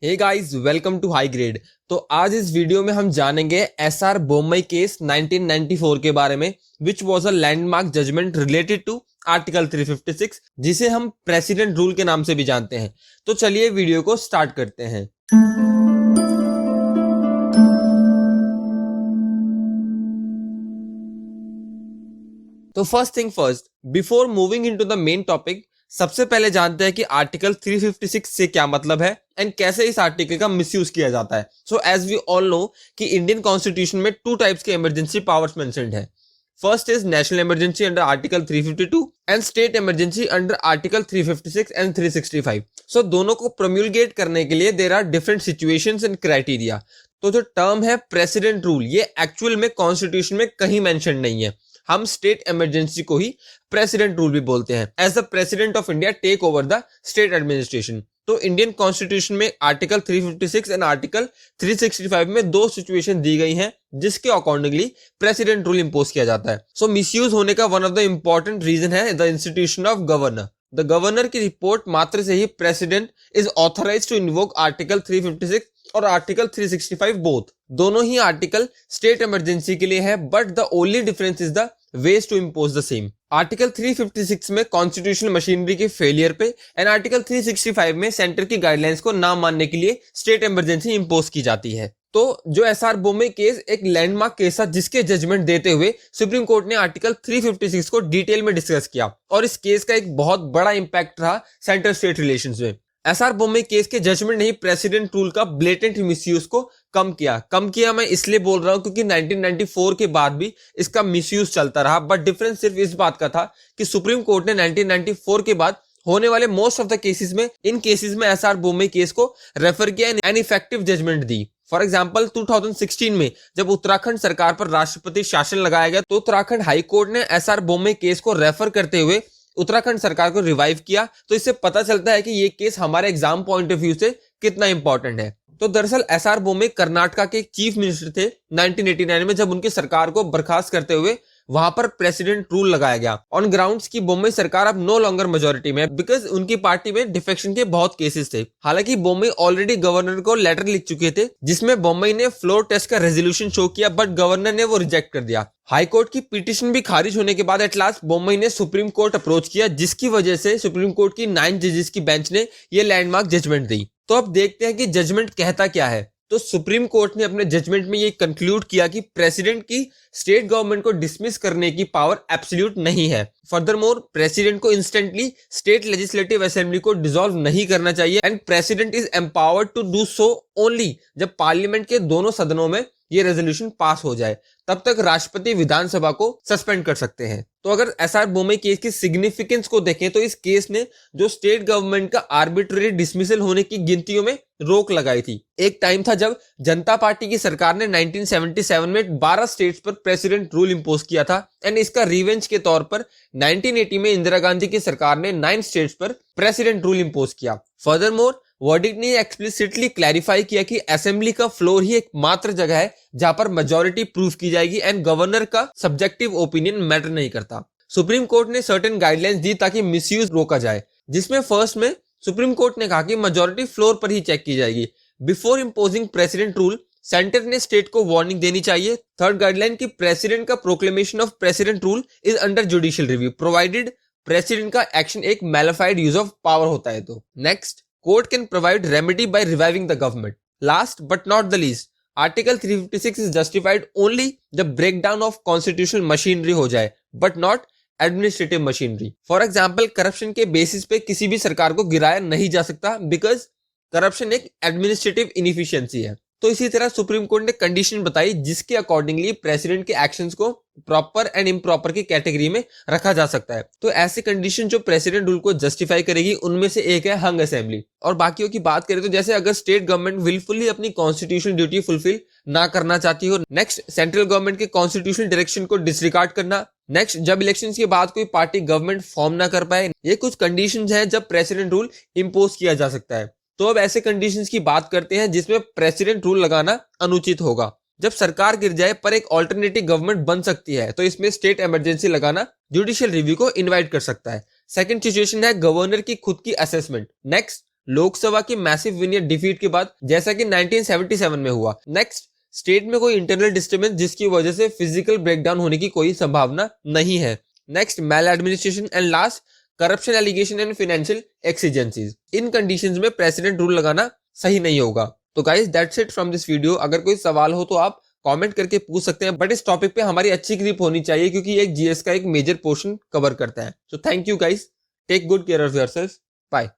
Hey guys, welcome to High Grade. तो आज इस वीडियो में हम जानेंगे एसआर बोम्मई केस 1994 के बारे में, which was a landmark judgment related to article 356, जिसे हम प्रेसिडेंट रूल के नाम से भी जानते हैं। तो चलिए वीडियो को स्टार्ट करते हैं। तो first thing first, before moving into the main topic, सबसे पहले जानते हैं कि आर्टिकल 356 से क्या मतलब है एंड कैसे इस आर्टिकल का मिसयूज किया जाता है। So as we all know कि इंडियन कॉन्स्टिट्यूशन में टू टाइप्स के इमरजेंसी पावर्स मेंशन्ड है। First is national emergency under article 352 and state emergency under article 356 and 365। So दोनों को प्रोम्यूलगेट करने के लिए there are different situations and criteria. तो जो टर्म है प्रेसिडेंट रूल, ये एक्चुअल में कॉन्स्टिट्यूशन में कहीं मेंशन नहीं है। हम स्टेट इमरजेंसी को ही प्रेसिडेंट रूल भी बोलते हैं। As the president of India take over the state administration. तो इंडियन कॉन्स्टिट्यूशन में आर्टिकल 356 एंड आर्टिकल 365 में दो सिचुएशन दी गई हैं जिसके अकॉर्डिंगली प्रेसिडेंट रूल इंपोज किया जाता है। सो मिसयूज होने का one of the important reason है the institution of governor. The governor की रिपोर्ट मात्र से ही president is authorised to invoke article 356 और आर्टिकल 365 बोथ। दोनों ही आर्टिकल स्टेट इमरजेंसी के लिए है, but the only difference is the ways to impose the same. Article 356 में कॉन्स्टिट्यूशनल मशीनरी के फेलियर पे एंड आर्टिकल 365 में सेंटर की गाइडलाइंस को ना मानने के लिए स्टेट इमरजेंसी इंपोज की जाती है। तो जो एसआर बोम्मई केस एक लैंडमार्क केस था जिसके जजमेंट देते हुए सुप्रीम कोर्ट ने आर्टिकल 356 को डिटेल में डिस्कस किया और इस केस का एक बहुत बड़ा इंपैक्ट रहा सेंटर स्टेट रिलेशंस में। एसआर बोम्मई केस के जजमेंट ने ही प्रेसिडेंट रूल का ब्लेटेंट मिसयूज को कम किया मैं इसलिए बोल रहा हूं क्योंकि 1994 के बाद भी इसका मिसयूज चलता रहा। बट डिफरेंस सिर्फ इस बात का था कि सुप्रीम कोर्ट ने 1994 के बाद होने वाले मोस्ट ऑफ द केसेस में इन केसेस में एसआर बोम्मई केस को रेफर किया एंड इफेक्टिव जजमेंट दी। फॉर एग्जाम्पल 2016 में जब उत्तराखंड सरकार पर राष्ट्रपति शासन लगाया गया तो उत्तराखंड हाई कोर्ट ने एसआर बोम्मई केस को रेफर करते हुए उत्तराखंड सरकार को रिवाइव किया। तो इससे पता चलता है कि ये केस हमारे एग्जाम पॉइंट ऑफ व्यू से कितना इंपॉर्टेंट है। तो दरअसल एसआर बोम्मई कर्नाटका के चीफ मिनिस्टर थे 1989 में, जब उनकी सरकार को बर्खास्त करते हुए वहां पर प्रेसिडेंट रूल लगाया गया ऑन ग्राउंड्स की बोम्मई सरकार अब नो लॉन्गर मेजोरिटी में, बिकॉज उनकी पार्टी में डिफेक्शन के बहुत केसेस थे। हालांकि बोम्मई ऑलरेडी गवर्नर को लेटर लिख चुके थे जिसमें बोम्मई ने फ्लोर टेस्ट का रेजोल्यूशन शो किया, बट गवर्नर ने वो रिजेक्ट कर दिया। हाई कोर्ट की पिटीशन भी खारिज होने के बाद एट लास्ट बोम्मई ने सुप्रीम कोर्ट अप्रोच किया, जिसकी वजह से सुप्रीम कोर्ट की 9 जजेस की बेंच ने ये लैंडमार्क जजमेंट दी। तो अब देखते हैं कि जजमेंट कहता क्या है। तो सुप्रीम कोर्ट ने अपने जजमेंट में ये कंक्लूड किया कि प्रेसिडेंट की स्टेट गवर्नमेंट को डिसमिस करने की पावर एब्सोल्यूट नहीं है। फर्दरमोर प्रेसिडेंट को इंस्टेंटली स्टेट लेजिस्लेटिव असेंबली को डिसॉल्व नहीं करना चाहिए and president is empowered to do so only जब पार्लियामेंट के दोनों सदनों में ये रेजोल्यूशन पास हो जाए। तब तक राष्ट्रपति विधानसभा को सस्पेंड कर सकते हैं। तो अगर एसआर बोम्मई केस की सिग्निफिकेंस को देखें तो इस केस ने जो स्टेट गवर्नमेंट का आर्बिट्ररी डिसमिसल होने की गिनतियों में रोक लगाई थी। एक टाइम था जब जनता पार्टी की सरकार ने 1977 में 12 स्टेट्स पर प्रेसिडेंट रूल इंपोज किया था एंड इसका रिवेंज के तौर पर 1980 में इंदिरा गांधी की सरकार ने 9 स्टेट्स पर प्रेसिडेंट रूल इंपोज किया। फर्दरमोर वर्डिक्ट ने एक्सप्लिसिटली क्लैरिफाई किया कि असेंबली का फ्लोर ही एकमात्र जगह है जहां पर मेजॉरिटी प्रूफ की जाएगी एंड गवर्नर का सब्जेक्टिव ओपिनियन मैटर नहीं करता। सुप्रीम कोर्ट ने सर्टेन गाइडलाइंस दी ताकि मिसयूज रोका जाए, जिसमें फर्स्ट में सुप्रीम कोर्ट ने कहा कि मेजॉरिटी फ्लोर पर ही चेक की जाएगी। Before imposing president rule centre ने स्टेट को वार्निंग देनी चाहिए। थर्ड गाइडलाइन की प्रेसिडेंट का proclamation of president rule is under judicial review provided president का एक्शन एक मैलिफाइड यूज ऑफ पावर होता है। तो next, court can provide remedy by reviving the government. Last but not the least, article 356 is justified only जब breakdown of constitutional machinery हो जाए, but not administrative machinery. For example corruption के basis पे किसी भी सरकार को गिराया नहीं जा सकता, बिकॉज करप्शन एक एडमिनिस्ट्रेटिव इनएफिशिएंसी है। तो इसी तरह सुप्रीम कोर्ट ने कंडीशन बताई जिसके अकॉर्डिंगली प्रेसिडेंट के एक्शंस को प्रॉपर एंड इम्प्रॉपर की कैटेगरी में रखा जा सकता है। तो ऐसी कंडीशन जो प्रेसिडेंट रूल को जस्टिफाई करेगी उनमें से एक है हंग असेंबली। और बाकियों की बात करें तो जैसे अगर स्टेट गवर्नमेंट विलफुली अपनी कॉन्स्टिट्यूशनल ड्यूटी फुलफिल ना करना चाहती हो, नेक्स्ट सेंट्रल गवर्नमेंट के कॉन्स्टिट्यूशनल डायरेक्शन को डिसरिगार्ड करना, नेक्स्ट जब इलेक्शंस के बाद कोई पार्टी गवर्नमेंट फॉर्म ना कर पाए, ये कुछ कंडीशंस हैं जब प्रेसिडेंट रूल इंपोज किया जा सकता है। तो अब ऐसे कंडीशंस की बात करते हैं जिसमें प्रेसिडेंट रूल लगाना अनुचित होगा। जब सरकार गिर जाए पर एक ऑल्टरनेटिव गवर्नमेंट बन सकती है तो इसमें स्टेट इमरजेंसी लगाना जुडिशियल रिव्यू को इनवाइट कर सकता है। सेकंड सिचुएशन है गवर्नर की खुद की असेसमेंट। नेक्स्ट, लोकसभा की मैसिव विन या डिफीट के बाद, जैसा कि 1977 में हुआ। नेक्स्ट, स्टेट में कोई इंटरनल डिस्टर्बेंस जिसकी वजह से फिजिकल ब्रेकडाउन होने की कोई संभावना नहीं है। Next, maladministration and last, corruption allegation and financial exigencies. इन कंडीशंस में प्रेसिडेंट रूल लगाना सही नहीं होगा। तो guys that's it from this video. अगर कोई सवाल हो तो आप कमेंट करके पूछ सकते हैं, बट इस टॉपिक पे हमारी अच्छी ग्रिप होनी चाहिए क्योंकि एक जीएस का एक मेजर पोर्शन कवर करता है। So thank you guys, take good care of yourself, bye.